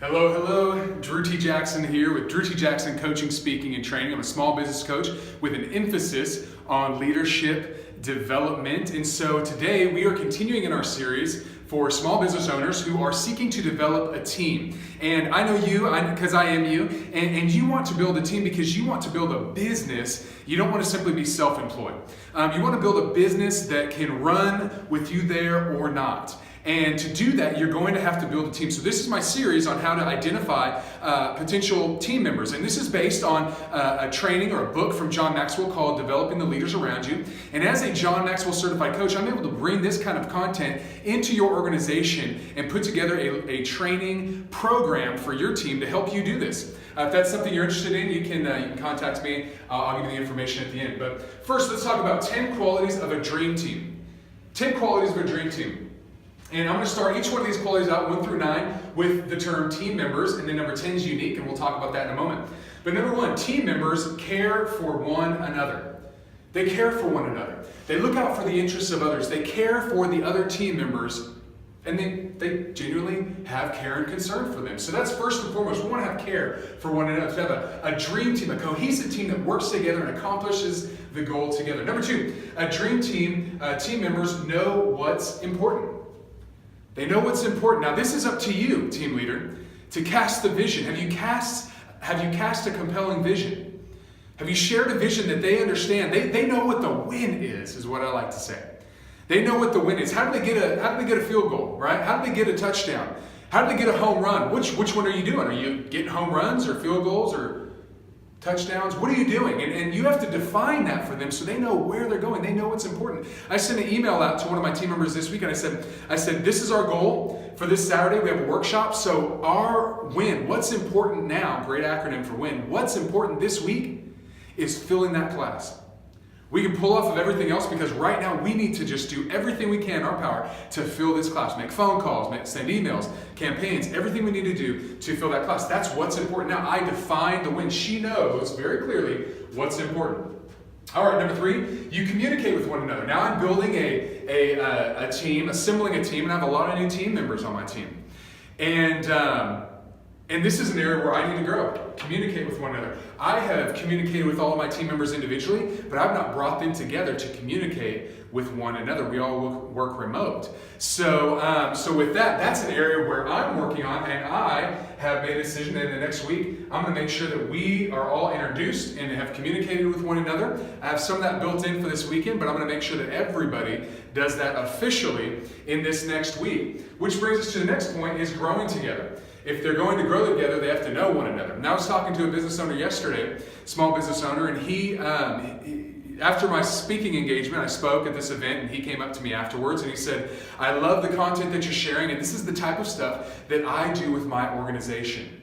Hello, hello. Drew T. Jackson here with Drew T. Jackson Coaching, Speaking, and Training. I'm a small business coach with an emphasis on leadership development. And so today we are continuing in our series for small business owners who are seeking to develop a team. And I know you, because I am you, and you want to build a team because you want to build a business. You don't want to simply be self-employed. You want to build a business that can run with you there or not. And to do that, you're going to have to build a team. So this is my series on how to identify potential team members. And this is based on a training or a book from John Maxwell called Developing the Leaders Around You. And as a John Maxwell certified coach, I'm able to bring this kind of content into your organization and put together a training program for your team to help you do this. If that's something you're interested in, you can contact me. I'll give you the information at the end. But first, let's talk about 10 qualities of a dream team. 10 qualities of a dream team. And I'm going to start each one of these qualities out 1 through 9 with the term team members, and then number 10 is unique, and we'll talk about that in a moment. But number 1, team members care for one another. They care for one another. They look out for the interests of others. They care for the other team members, and they genuinely have care and concern for them. So that's first and foremost. We want to have care for one another, to have a dream team, a cohesive team that works together and accomplishes the goal together. Number 2, a dream team, team members know what's important. They know what's important. Now, this is up to you, team leader, to cast the vision. Have you cast a compelling vision? Have you shared a vision that they understand? They know what the win is what I like to say. They know what the win is. How do they get a field goal, right? How do they get a touchdown? How do they get a home run? Which one are you doing? Are you getting home runs or field goals or touchdowns? What are you doing? And you have to define that for them so they know where they're going. They know what's important. I sent an email out to one of my team members this week and I said, this is our goal for this Saturday. We have a workshop. So our win, what's important now, great acronym for win, what's important this week is filling that class. We can pull off of everything else because right now we need to just do everything we can in our power to fill this class. Make phone calls, send emails, campaigns, everything we need to do to fill that class. That's what's important. Now, I define the win. She knows very clearly what's important. All right, number 3, you communicate with one another. Now I'm building a team, assembling a team, and I have a lot of new team members on my team. And this is an area where I need to grow. Communicate with one another. I have communicated with all of my team members individually, but I've not brought them together to communicate with one another. We all work remote. So with that, that's an area where I'm working on, and I have made a decision that in the next week, I'm going to make sure that we are all introduced and have communicated with one another. I have some of that built in for this weekend, but I'm going to make sure that everybody does that officially in this next week. Which brings us to the next point, is growing together. If they're going to grow together, they have to know one another. And I was talking to a business owner yesterday, small business owner, and he after my speaking engagement, I spoke at this event, and he came up to me afterwards, and he said, I love the content that you're sharing, and this is the type of stuff that I do with my organization.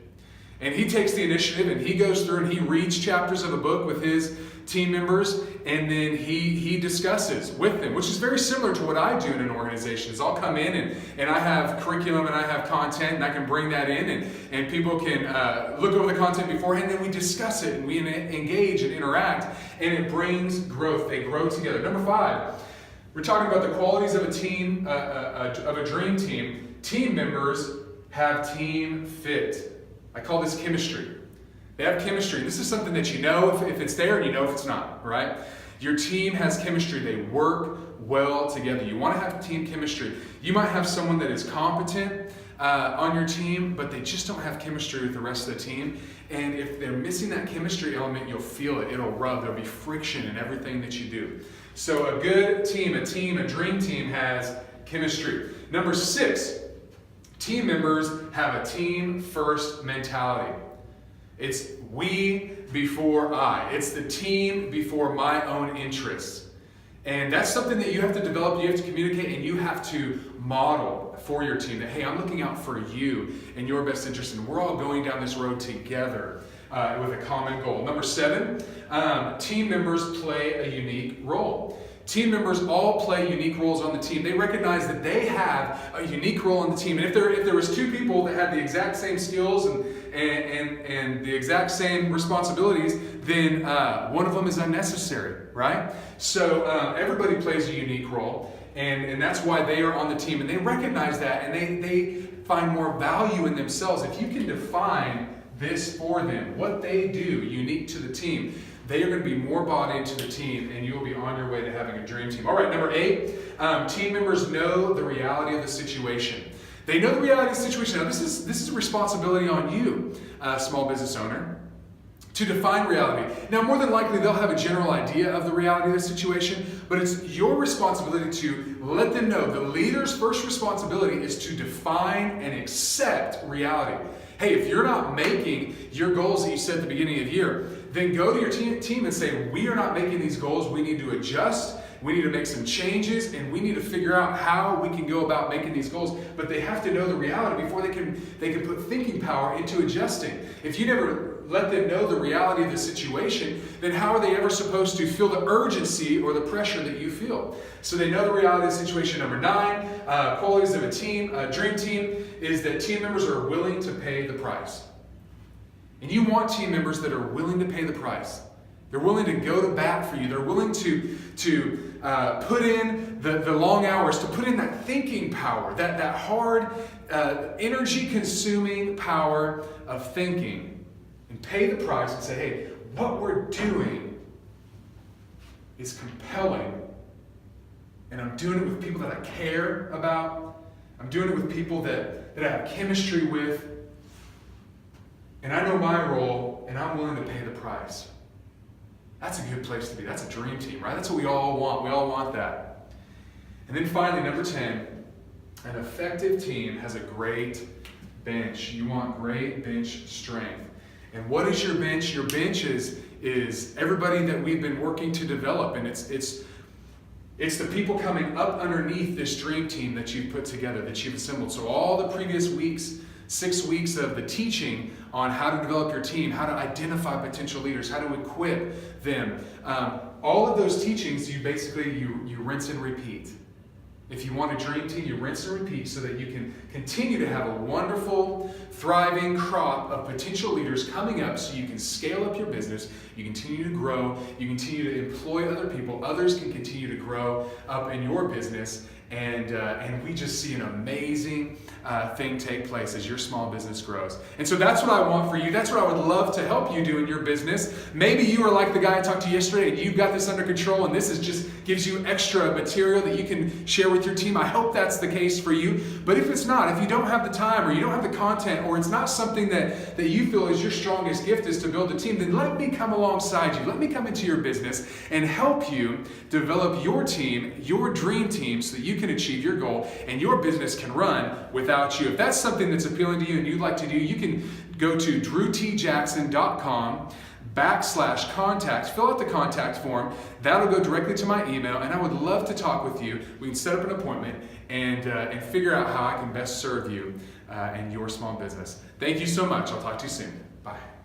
And he takes the initiative, and he goes through and he reads chapters of a book with his team members, and then he discusses with them, which is very similar to what I do in an organization. Is I'll come in and I have curriculum and I have content, and I can bring that in, and people can look over the content beforehand, and then we discuss it, and we engage and interact, and it brings growth. They grow together. Number 5, we're talking about the qualities of a team, of a dream team. Team members have team fit. I call this chemistry. They have chemistry. This is something that you know if it's there, and you know if it's not, right? Your team has chemistry. They work well together. You want to have team chemistry. You might have someone that is competent on your team, but they just don't have chemistry with the rest of the team. And if they're missing that chemistry element, you'll feel it. It'll rub. There'll be friction in everything that you do. So a good team, a dream team has chemistry. Number 6, team members have a team first mentality. It's we before I. It's the team before my own interests. And that's something that you have to develop, you have to communicate, and you have to model for your team that, hey, I'm looking out for you and your best interest, and we're all going down this road together with a common goal. Number 7, team members play a unique role. Team members all play unique roles on the team. They recognize that they have a unique role on the team. And if there was 2 people that had the exact same skills and the exact same responsibilities, then one of them is unnecessary, right? So everybody plays a unique role, and that's why they are on the team. And they recognize that, and they find more value in themselves, if you can define this for them, what they do unique to the team, they are going to be more bought into the team, and you will be on your way to having a dream team. All right, number 8, team members know the reality of the situation. They know the reality of the situation. Now, this is a responsibility on you, small business owner, to define reality. Now, more than likely, they'll have a general idea of the reality of the situation, but it's your responsibility to let them know. The leader's first responsibility is to define and accept reality. Hey, if you're not making your goals that you set at the beginning of the year, then go to your team and say, we are not making these goals. We need to adjust. We need to make some changes, and we need to figure out how we can go about making these goals. But they have to know the reality before they can put thinking power into adjusting. If you never let them know the reality of the situation, then how are they ever supposed to feel the urgency or the pressure that you feel? So they know the reality of the situation. Number 9, qualities of a dream team, is that team members are willing to pay the price. And you want team members that are willing to pay the price. They're willing to go to bat for you. They're willing to put in the long hours, to put in that thinking power, that hard, energy-consuming power of thinking, and pay the price and say, hey, what we're doing is compelling, and I'm doing it with people that I care about. I'm doing it with people that I have chemistry with, and I know my role, and I'm willing to pay the price. That's a good place to be. That's a dream team, right? That's what we all want. We all want that. And then finally, number 10, an effective team has a great bench. You want great bench strength. And what is your bench? Your bench is everybody that we've been working to develop, and it's the people coming up underneath this dream team that you've put together, that you've assembled. So all the previous weeks, 6 weeks of the teaching on how to develop your team, how to identify potential leaders, how to equip them. All of those teachings, you rinse and repeat. If you want a dream team, you rinse and repeat so that you can continue to have a wonderful, thriving crop of potential leaders coming up, so you can scale up your business, you continue to grow, you continue to employ other people, others can continue to grow up in your business, and we just see an amazing thing take place as your small business grows. And so that's what I want for you. That's what I would love to help you do in your business. Maybe you are like the guy I talked to yesterday, and you've got this under control, and this is just gives you extra material that you can share with your team. I hope that's the case for you. But if it's not, if you don't have the time, or you don't have the content, or it's not something that you feel is your strongest gift is to build a team, then let me come alongside you. Let me come into your business and help you develop your team, your dream team, so that you can achieve your goal and your business can run without you. If that's something that's appealing to you and you'd like to do, you can go to drewtjackson.com/contact. Fill out the contact form. That'll go directly to my email, and I would love to talk with you. We can set up an appointment and figure out how I can best serve you and your small business. Thank you so much. I'll talk to you soon. Bye.